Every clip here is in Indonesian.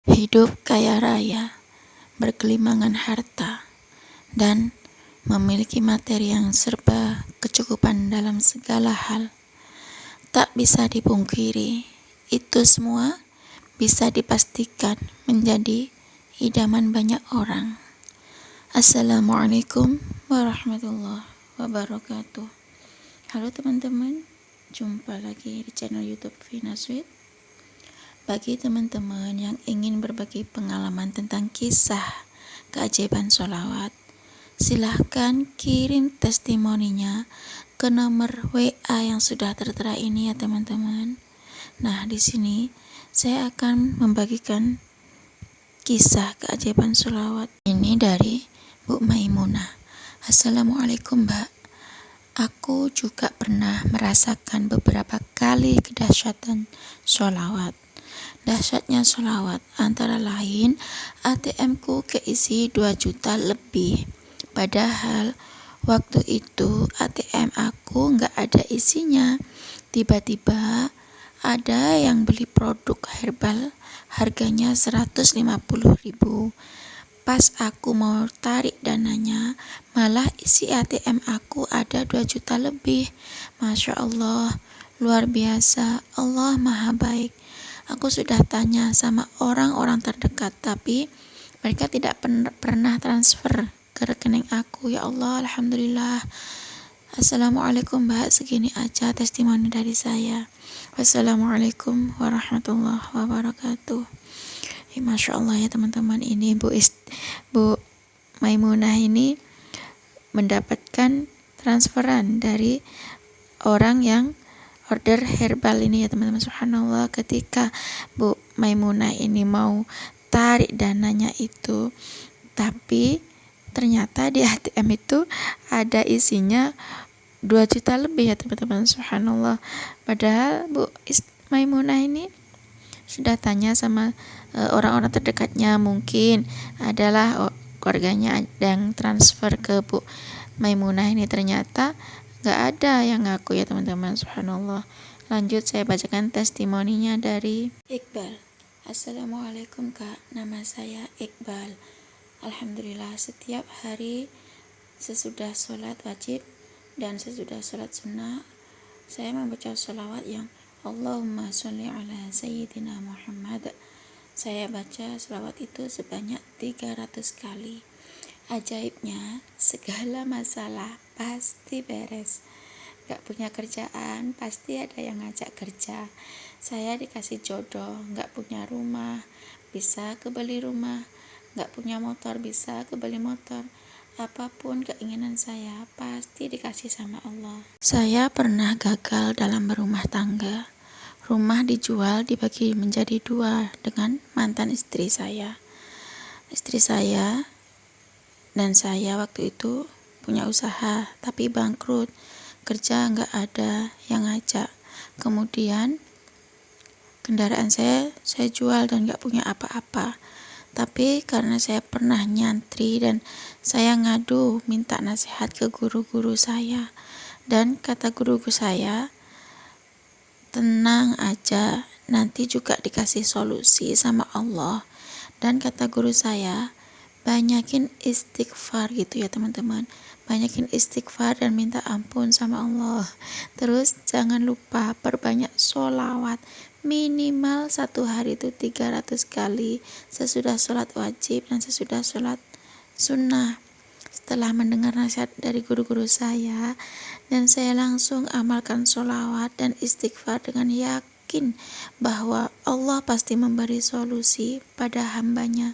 Hidup kaya raya, bergelimangan harta, dan memiliki materi yang serba kecukupan dalam segala hal. Tak bisa dipungkiri, itu semua bisa dipastikan menjadi idaman banyak orang. Assalamualaikum warahmatullahi wabarakatuh. Halo teman-teman, jumpa lagi di channel YouTube Vina Sweet. Bagi teman-teman yang ingin berbagi pengalaman tentang kisah keajaiban sholawat, silahkan kirim testimoninya ke nomor WA yang sudah tertera ini ya teman-teman. Nah, di sini saya akan membagikan kisah keajaiban sholawat ini dari Bu Maimunah. Assalamualaikum Mbak. Aku juga pernah merasakan beberapa kali kedahsyatan sholawat. Dahsyatnya sholawat antara lain ATM-ku keisi 2 juta lebih. Padahal waktu itu ATM aku nggak ada isinya. Tiba-tiba ada yang beli produk herbal harganya 150.000. Pas aku mau tarik dananya, malah isi ATM aku ada 2 juta lebih. Masya Allah, luar biasa, Allah maha baik. Aku sudah tanya sama orang-orang terdekat, tapi mereka tidak pernah transfer ke rekening aku. Ya Allah, Alhamdulillah. Assalamualaikum Mbak, segini aja testimoni dari saya. Wassalamualaikum warahmatullahi wabarakatuh. Masya Allah ya teman-teman, ini Bu Maimunah ini mendapatkan transferan dari orang yang order herbal ini ya teman-teman. Subhanallah, ketika Bu Maimunah ini mau tarik dananya itu, tapi ternyata di ATM itu ada isinya 2 juta lebih ya teman-teman. Subhanallah, padahal Bu Maimunah ini sudah tanya sama orang-orang terdekatnya, mungkin adalah keluarganya yang transfer ke Bu Maimunah ini, ternyata gak ada yang ngaku ya teman-teman. Subhanallah. Lanjut saya bacakan testimoninya dari Iqbal. Assalamualaikum Kak, nama saya Iqbal. Alhamdulillah, setiap hari sesudah sholat wajib dan sesudah sholat sunnah, saya membaca sholawat yang Allahumma sholli ala Sayyidina Muhammad. Saya baca sholawat itu sebanyak 300 kali. Ajaibnya, segala masalah pasti beres. Gak punya kerjaan, pasti ada yang ngajak kerja. Saya dikasih jodoh. Gak punya rumah, bisa kebeli rumah. Gak punya motor, bisa kebeli motor. Apapun keinginan saya, pasti dikasih sama Allah. Saya pernah gagal dalam berumah tangga. Rumah dijual, dibagi menjadi 2 dengan mantan istri saya. Istri saya dan saya waktu itu punya usaha tapi bangkrut, kerja nggak ada yang ngajak. Kemudian kendaraan saya jual dan nggak punya apa-apa. Tapi karena saya pernah nyantri dan saya ngadu minta nasihat ke guru-guru saya, dan kata guru saya, tenang aja, nanti juga dikasih solusi sama Allah. Dan kata guru saya, banyakin istighfar gitu ya teman-teman, banyakin istighfar dan minta ampun sama Allah. Terus jangan lupa perbanyak sholawat, minimal 1 hari itu 300 kali sesudah sholat wajib dan sesudah sholat sunnah. Setelah mendengar nasihat dari guru-guru saya, dan saya langsung amalkan sholawat dan istighfar dengan yakin bahwa Allah pasti memberi solusi pada hambanya.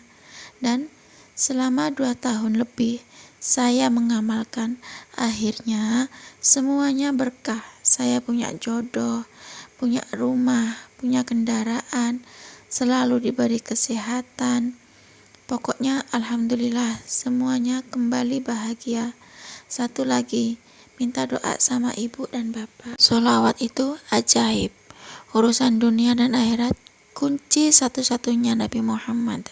Dan selama 2 tahun lebih saya mengamalkan, akhirnya semuanya berkah. Saya punya jodoh, punya rumah, punya kendaraan, selalu diberi kesehatan. Pokoknya alhamdulillah semuanya kembali bahagia. Satu lagi, minta doa sama ibu dan bapak. Sholawat itu ajaib. Urusan dunia dan akhirat kunci satu-satunya Nabi Muhammad.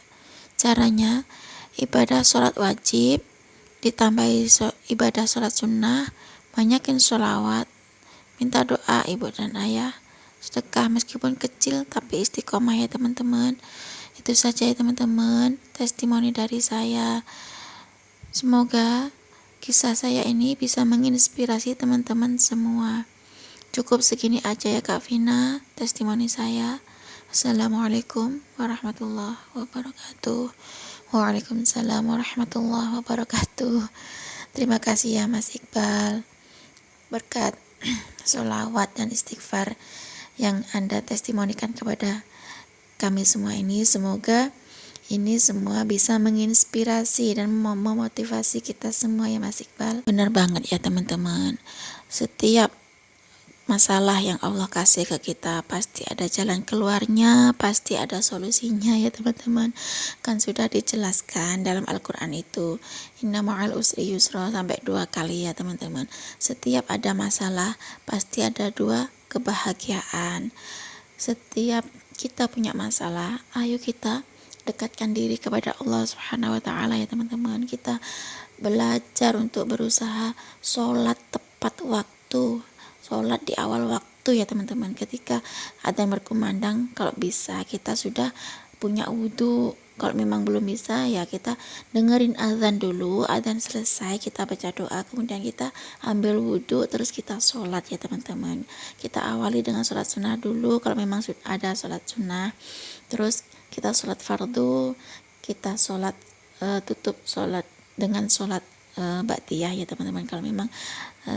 Caranya, ibadah sholat wajib ditambahi ibadah sholat sunnah, banyakin sholawat, minta doa ibu dan ayah, sedekah meskipun kecil tapi istiqomah ya teman-teman. Itu saja ya teman-teman, testimoni dari saya. Semoga kisah saya ini bisa menginspirasi teman-teman semua. Cukup segini aja ya Kak Vina, testimoni saya. Assalamualaikum warahmatullahi wabarakatuh. Waalaikumsalam warahmatullahi wabarakatuh. Terima kasih ya Mas Iqbal. Berkat sholawat dan istighfar yang Anda testimonikan kepada kami semua ini, semoga ini semua bisa menginspirasi dan memotivasi kita semua ya Mas Iqbal. Benar banget ya teman-teman, setiap masalah yang Allah kasih ke kita pasti ada jalan keluarnya, pasti ada solusinya ya teman-teman. Kan sudah dijelaskan dalam Al-Quran itu, inna ma'al usri yusra, sampai 2 kali ya teman-teman. Setiap ada masalah pasti ada 2 kebahagiaan. Setiap kita punya masalah, ayo kita dekatkan diri kepada Allah Subhanahu wa taala ya teman-teman. Kita belajar untuk berusaha sholat tepat waktu, sholat di awal waktu ya teman-teman. Ketika adzan berkumandang, kalau bisa kita sudah punya wudhu. Kalau memang belum bisa ya kita dengerin azan dulu, azan selesai kita baca doa, kemudian kita ambil wudhu, terus kita sholat ya teman-teman. Kita awali dengan sholat sunnah dulu kalau memang sudah ada sholat sunnah, terus kita sholat fardu, kita sholat tutup sholat dengan sholat ba'diyah ya teman-teman, kalau memang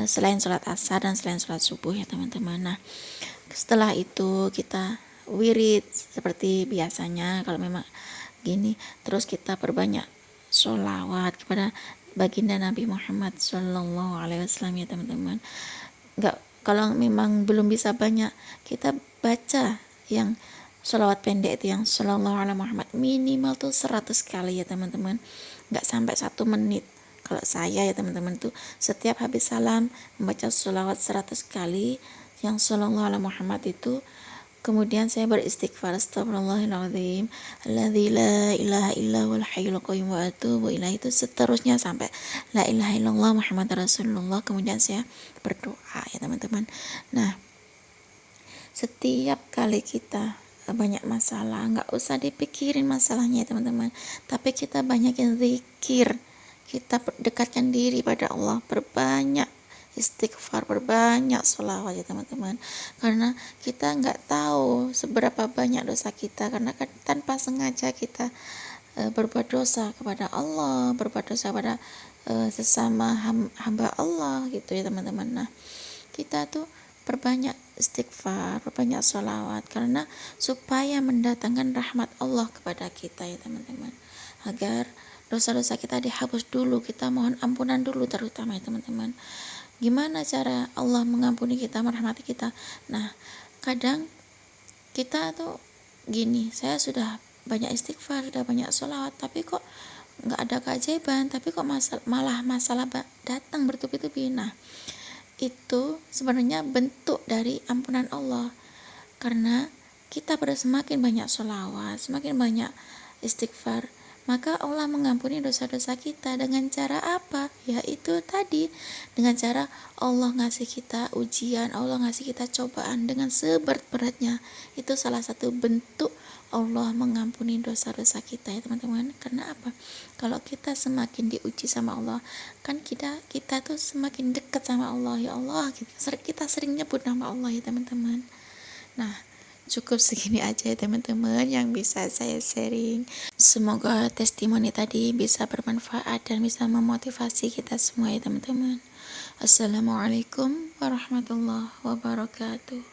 selain sholat asar dan selain sholat subuh ya teman-teman. Nah setelah itu kita wirid seperti biasanya kalau memang gini, terus kita perbanyak sholawat kepada baginda Nabi Muhammad Sallallahu Alaihi Wasallam ya teman-teman. Kalau memang belum bisa banyak, kita baca yang sholawat pendek itu, yang Sallallahu Alaihi Muhammad, minimal tuh 100 kali ya teman-teman, nggak sampai 1 menit. Kalau saya ya teman-teman tuh setiap habis salam membaca sholawat 100 kali yang Sallallahu Alaihi Muhammad itu. Kemudian saya beristighfar, astagfirullahaladzim, alladzi la ilaha illa huwal hayyul qayyum wa atubu ilaihi, itu seterusnya sampai la ilaha illallah Muhammad Rasulullah. Kemudian saya berdoa ya teman-teman. Nah setiap kali kita banyak masalah, nggak usah dipikirin masalahnya ya teman-teman, tapi kita banyakin zikir, kita dekatkan diri pada Allah, perbanyak istighfar, berbanyak sholawat ya teman-teman. Karena kita nggak tahu seberapa banyak dosa kita, karena kan tanpa sengaja kita berbuat dosa kepada Allah, berbuat dosa kepada sesama hamba Allah gitu ya teman-teman. Nah kita tuh perbanyak istighfar, perbanyak sholawat, karena supaya mendatangkan rahmat Allah kepada kita ya teman-teman, agar dosa-dosa kita dihapus dulu, kita mohon ampunan dulu terutama ya teman-teman. Gimana cara Allah mengampuni kita, merahmati kita? Nah kadang kita tuh gini, saya sudah banyak istighfar, sudah banyak sholawat, tapi kok nggak ada keajaiban, tapi kok malah masalah datang bertubi-tubi. Nah itu sebenarnya bentuk dari ampunan Allah, karena kita pada semakin banyak sholawat, semakin banyak istighfar, maka Allah mengampuni dosa-dosa kita. Dengan cara apa? Ya itu tadi, dengan cara Allah ngasih kita ujian, Allah ngasih kita cobaan dengan seberat-beratnya. Itu salah satu bentuk Allah mengampuni dosa-dosa kita ya teman-teman. Karena apa? Kalau kita semakin diuji sama Allah, kan kita tuh semakin dekat sama Allah. Ya Allah, kita sering nyebut nama Allah ya teman-teman. Nah cukup segini aja ya teman-teman yang bisa saya sharing. Semoga testimoni tadi bisa bermanfaat dan bisa memotivasi kita semua ya teman-teman. Assalamualaikum warahmatullahi wabarakatuh.